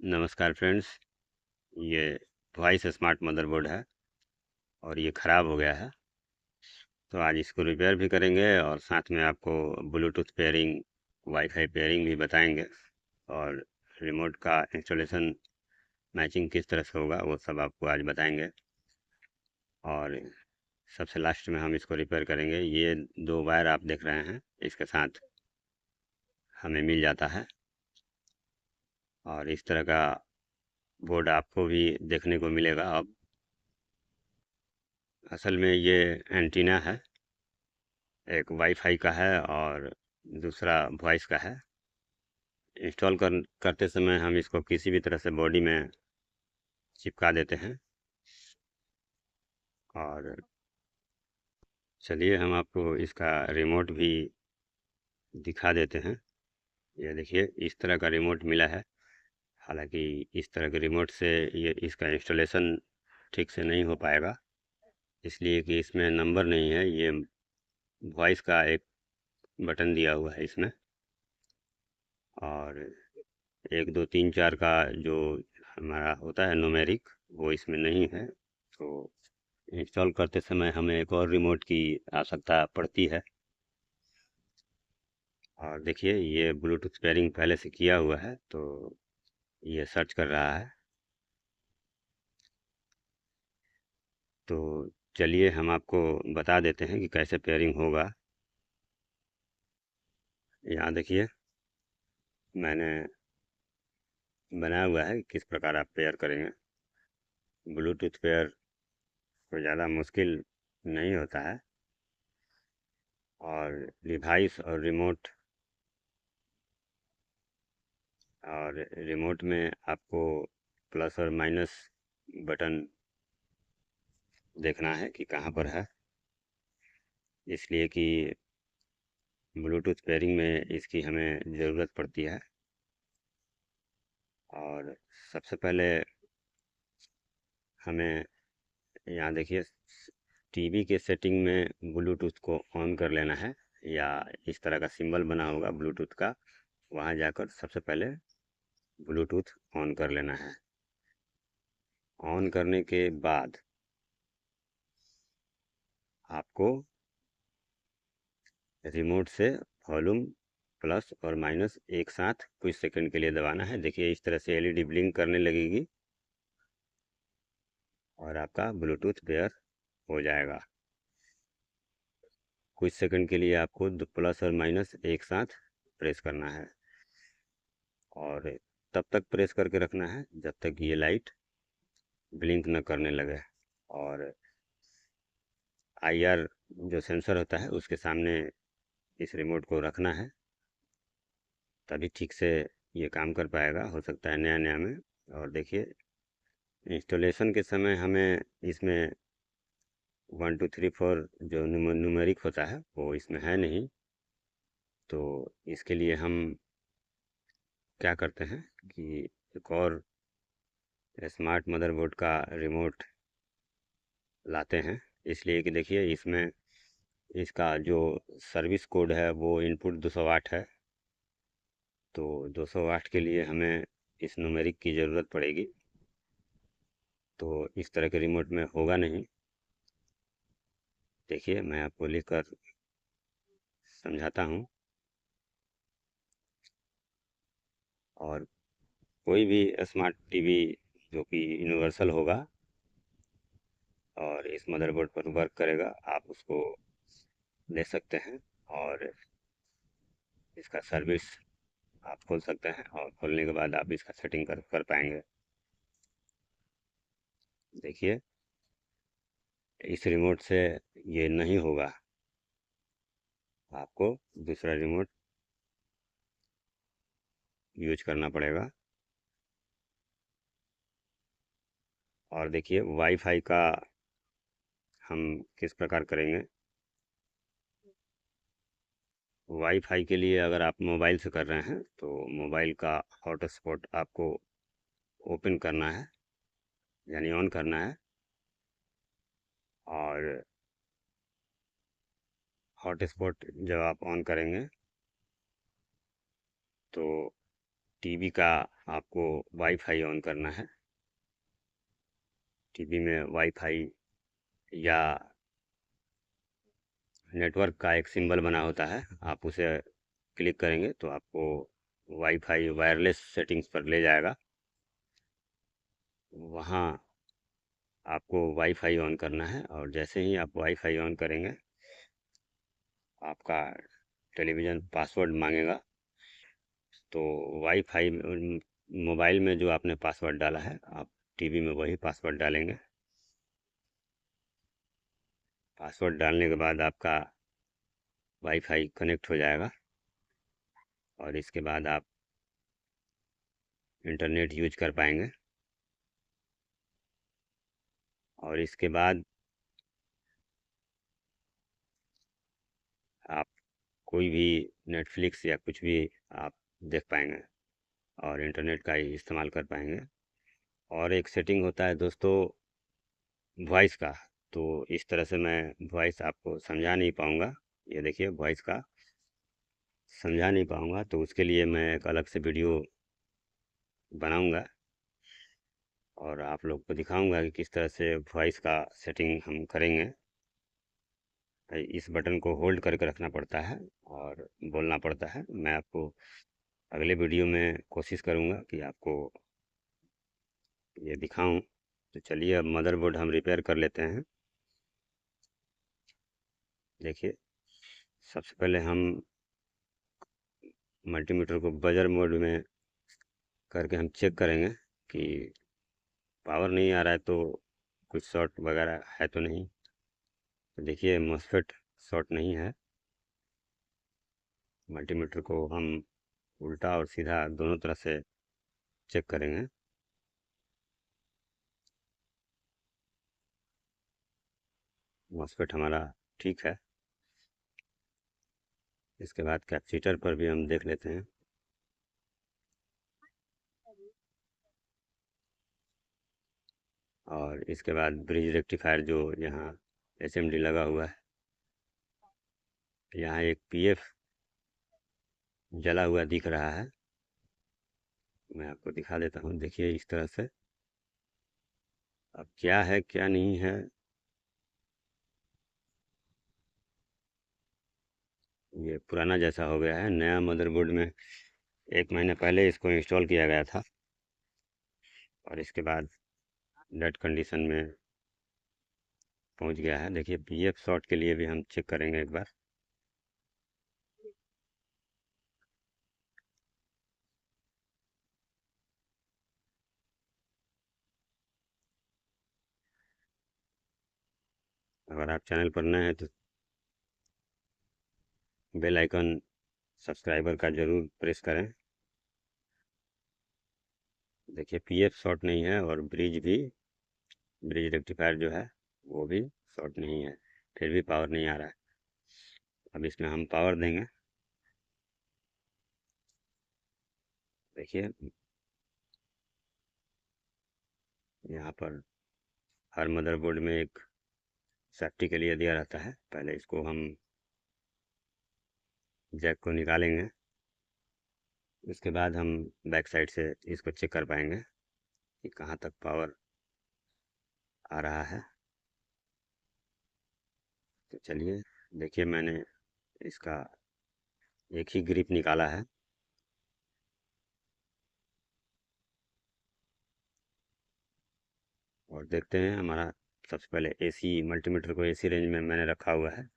नमस्कार फ्रेंड्स। ये voice smart motherboard है और ये ख़राब हो गया है। तो आज इसको रिपेयर भी करेंगे और साथ में आपको ब्लूटूथ पेयरिंग, वाईफाई पेयरिंग भी बताएंगे और रिमोट का इंस्टॉलेशन मैचिंग किस तरह से होगा वो सब आपको आज बताएंगे। और सबसे लास्ट में हम इसको रिपेयर करेंगे। ये दो वायर आप देख रहे हैं, इसके साथ हमें मिल जाता है और इस तरह का बोर्ड आपको भी देखने को मिलेगा। अब असल में ये एंटीना है, एक वाईफाई का है और दूसरा वॉइस का है। इंस्टॉल करते समय हम इसको किसी भी तरह से बॉडी में चिपका देते हैं। और चलिए हम आपको इसका रिमोट भी दिखा देते हैं। ये देखिए, इस तरह का रिमोट मिला है। हालांकि इस तरह के रिमोट से ये इसका इंस्टॉलेशन ठीक से नहीं हो पाएगा, इसलिए कि इसमें नंबर नहीं है। ये वॉइस का एक बटन दिया हुआ है इसमें, और 1 2 3 4 का जो हमारा होता है न्यूमेरिक, वो इसमें नहीं है। तो इंस्टॉल करते समय हमें एक और रिमोट की आवश्यकता पड़ती है। और देखिए, ये ब्लूटूथ पेयरिंग पहले से किया हुआ है, तो ये सर्च कर रहा है। तो चलिए हम आपको बता देते हैं कि कैसे पेयरिंग होगा। यहाँ देखिए, मैंने बनाया हुआ है कि किस प्रकार आप पेयर करेंगे। ब्लूटूथ पेयर कोई ज़्यादा मुश्किल नहीं होता है, और डिवाइस और रिमोट में आपको प्लस और माइनस बटन देखना है कि कहाँ पर है, इसलिए कि ब्लूटूथ पेयरिंग में इसकी हमें ज़रूरत पड़ती है। और सबसे पहले हमें यहाँ देखिए, टीवी के सेटिंग में ब्लूटूथ को ऑन कर लेना है, या इस तरह का सिंबल बना होगा ब्लूटूथ का, वहाँ जाकर सबसे पहले ब्लूटूथ ऑन कर लेना है। ऑन करने के बाद आपको रिमोट से वॉल्यूम प्लस और माइनस एक साथ कुछ सेकंड के लिए दबाना है। देखिए, इस तरह से एलईडी ब्लिंक करने लगेगी और आपका ब्लूटूथ पेयर हो जाएगा। कुछ सेकंड के लिए आपको प्लस और माइनस एक साथ प्रेस करना है, और तब तक प्रेस करके रखना है जब तक ये लाइट ब्लिंक न करने लगे। और आईआर जो सेंसर होता है उसके सामने इस रिमोट को रखना है, तभी ठीक से ये काम कर पाएगा। हो सकता है नया नया में। और देखिए, इंस्टॉलेशन के समय हमें इसमें 1 2 3 4 जो न्यूमेरिक होता है वो इसमें है नहीं। तो इसके लिए हम क्या करते हैं कि एक और स्मार्ट मदरबोर्ड का रिमोट लाते हैं। इसलिए कि देखिए, इसमें इसका जो सर्विस कोड है वो इनपुट 208 है। तो 208 के लिए हमें इस न्यूमेरिक की ज़रूरत पड़ेगी, तो इस तरह के रिमोट में होगा नहीं। देखिए, मैं आपको लिखकर समझाता हूँ। और कोई भी स्मार्ट टीवी जो कि यूनिवर्सल होगा और इस मदरबोर्ड पर वर्क करेगा, आप उसको ले सकते हैं और इसका सर्विस आप खोल सकते हैं, और खोलने के बाद आप इसका सेटिंग कर पाएंगे। देखिए, इस रिमोट से ये नहीं होगा, आपको दूसरा रिमोट यूज करना पड़ेगा। और देखिए, वाईफाई का हम किस प्रकार करेंगे। वाईफाई के लिए अगर आप मोबाइल से कर रहे हैं तो मोबाइल का हॉटस्पॉट आपको ओपन करना है, यानी ऑन करना है। और हॉटस्पॉट जब आप ऑन करेंगे तो टीवी का आपको वाईफाई ऑन करना है। टीवी में वाईफाई या नेटवर्क का एक सिंबल बना होता है, आप उसे क्लिक करेंगे तो आपको वाईफाई वायरलेस सेटिंग्स पर ले जाएगा। वहाँ आपको वाईफाई ऑन करना है और जैसे ही आप वाईफाई ऑन करेंगे आपका टेलीविज़न पासवर्ड मांगेगा। तो वाईफाई मोबाइल में जो आपने पासवर्ड डाला है आप टीवी में वही पासवर्ड डालेंगे। पासवर्ड डालने के बाद आपका वाईफाई कनेक्ट हो जाएगा और इसके बाद आप इंटरनेट यूज कर पाएंगे। और इसके बाद आप कोई भी नेटफ्लिक्स या कुछ भी आप देख पाएंगे और इंटरनेट का ही इस्तेमाल कर पाएंगे। और एक सेटिंग होता है दोस्तों वॉइस का, तो इस तरह से मैं वॉइस आपको समझा नहीं पाऊँगा। ये देखिए वॉइस का समझा नहीं पाऊँगा, तो उसके लिए मैं एक अलग से वीडियो बनाऊँगा और आप लोग को दिखाऊँगा कि किस तरह से वॉइस का सेटिंग हम करेंगे। इस बटन को होल्ड करके रखना पड़ता है और बोलना पड़ता है। मैं आपको अगले वीडियो में कोशिश करूँगा कि आपको ये दिखाऊं। तो चलिए अब मदरबोर्ड हम रिपेयर कर लेते हैं। देखिए सबसे पहले हम मल्टीमीटर को बजर मोड में करके हम चेक करेंगे कि पावर नहीं आ रहा है तो कुछ शॉर्ट वगैरह है तो नहीं। तो देखिए मॉस्फेट शॉर्ट नहीं है। मल्टीमीटर को हम उल्टा और सीधा दोनों तरह से चेक करेंगे। मॉस्फेट हमारा ठीक है। इसके बाद कैपेसिटर पर भी हम देख लेते हैं। और इसके बाद ब्रिज रेक्टिफायर जो यहाँ एसएमडी लगा हुआ है, यहाँ एक पीएफ जला हुआ दिख रहा है। मैं आपको दिखा देता हूँ, देखिए इस तरह से। अब क्या है क्या नहीं है, ये पुराना जैसा हो गया है। नया मदरबोर्ड में 1 महीने पहले इसको इंस्टॉल किया गया था और इसके बाद डेड कंडीशन में पहुंच गया है। देखिए पीएफ शॉर्ट के लिए भी हम चेक करेंगे एक बार। अगर आप चैनल पर नए हैं तो बेल आइकन सब्सक्राइबर का ज़रूर प्रेस करें। देखिए पीएफ शॉर्ट नहीं है और ब्रिज रेक्टिफायर जो है वो भी शॉर्ट नहीं है, फिर भी पावर नहीं आ रहा है। अब इसमें हम पावर देंगे। देखिए यहाँ पर हर मदरबोर्ड में एक सेफ्टी के लिए दिया रहता है। पहले इसको हम जैक को निकालेंगे, उसके बाद हम बैक साइड से इसको चेक कर पाएंगे कि कहाँ तक पावर आ रहा है। तो चलिए देखिए मैंने इसका एक ही ग्रिप निकाला है। और देखते हैं हमारा सबसे पहले एसी मल्टीमीटर को एसी रेंज में मैंने रखा हुआ है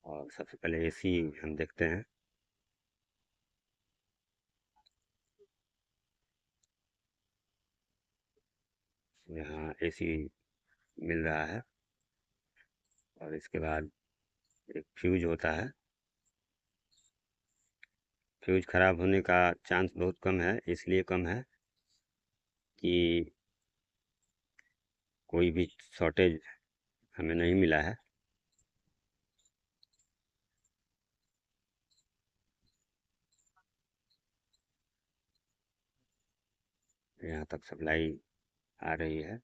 और सबसे पहले एसी हम देखते हैं। यहाँ एसी मिल रहा है और इसके बाद एक फ्यूज होता है। फ्यूज खराब होने का चांस बहुत कम है, इसलिए कम है कि कोई भी शॉर्टेज हमें नहीं मिला है। यहाँ तक सप्लाई आ रही है।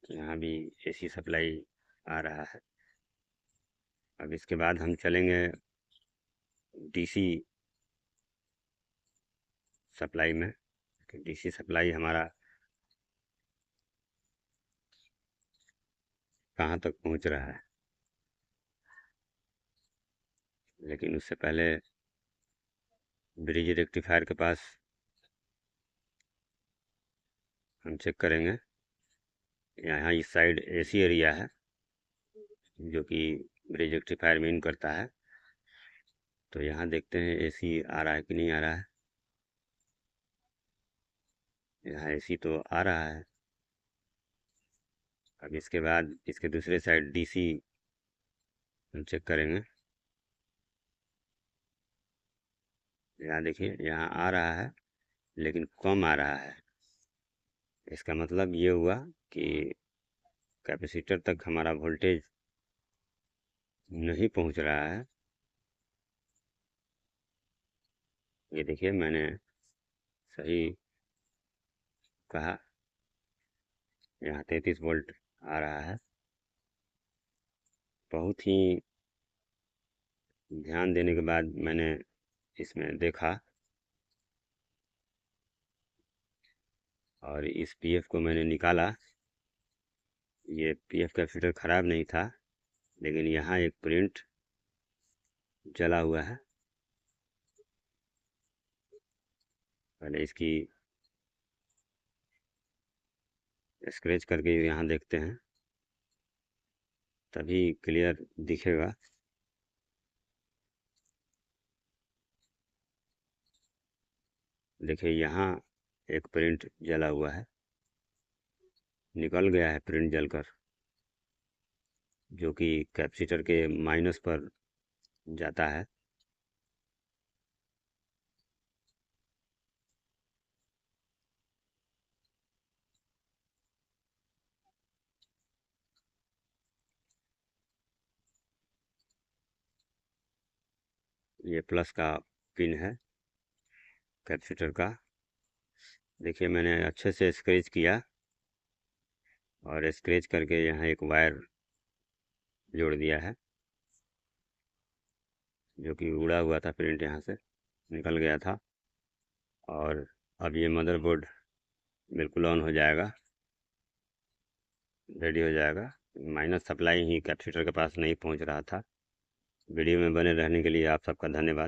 यहाँ भी एसी सप्लाई आ रहा है। अब इसके बाद हम चलेंगे डीसी सप्लाई में। डीसी सप्लाई हमारा कहाँ तक पहुँच रहा है, लेकिन उससे पहले ब्रिज रेक्टिफायर के पास हम चेक करेंगे। यहाँ इस साइड एसी एरिया है जो कि ब्रिज रेक्टिफायर मीन करता है। तो यहाँ देखते हैं एसी आ रहा है कि नहीं आ रहा है। यहाँ एसी तो आ रहा है। अब इसके बाद इसके दूसरे साइड डीसी हम चेक करेंगे। यहाँ देखिए यहाँ आ रहा है लेकिन कम आ रहा है। इसका मतलब ये हुआ कि कैपेसिटर तक हमारा वोल्टेज नहीं पहुंच रहा है। ये देखिए मैंने सही कहा, यहाँ 33 वोल्ट आ रहा है। बहुत ही ध्यान देने के बाद मैंने इसमें देखा और इस पीएफ को मैंने निकाला। ये पीएफ का फिल्टर ख़राब नहीं था, लेकिन यहाँ एक प्रिंट जला हुआ है। पहले इसकी स्क्रैच करके यहाँ देखते हैं, तभी क्लियर दिखेगा। देखिए यहाँ एक प्रिंट जला हुआ है, निकल गया है प्रिंट जलकर, जो कि कैपेसिटर के माइनस पर जाता है। ये प्लस का पिन है कैपेसिटर का। देखिए मैंने अच्छे से स्क्रैच किया और स्क्रैच करके यहाँ एक वायर जोड़ दिया है, जो कि उड़ा हुआ था प्रिंट, यहाँ से निकल गया था। और अब ये मदरबोर्ड बिल्कुल ऑन हो जाएगा, रेडी हो जाएगा। माइनस सप्लाई ही कैपेसिटर के पास नहीं पहुंच रहा था। वीडियो में बने रहने के लिए आप सबका धन्यवाद।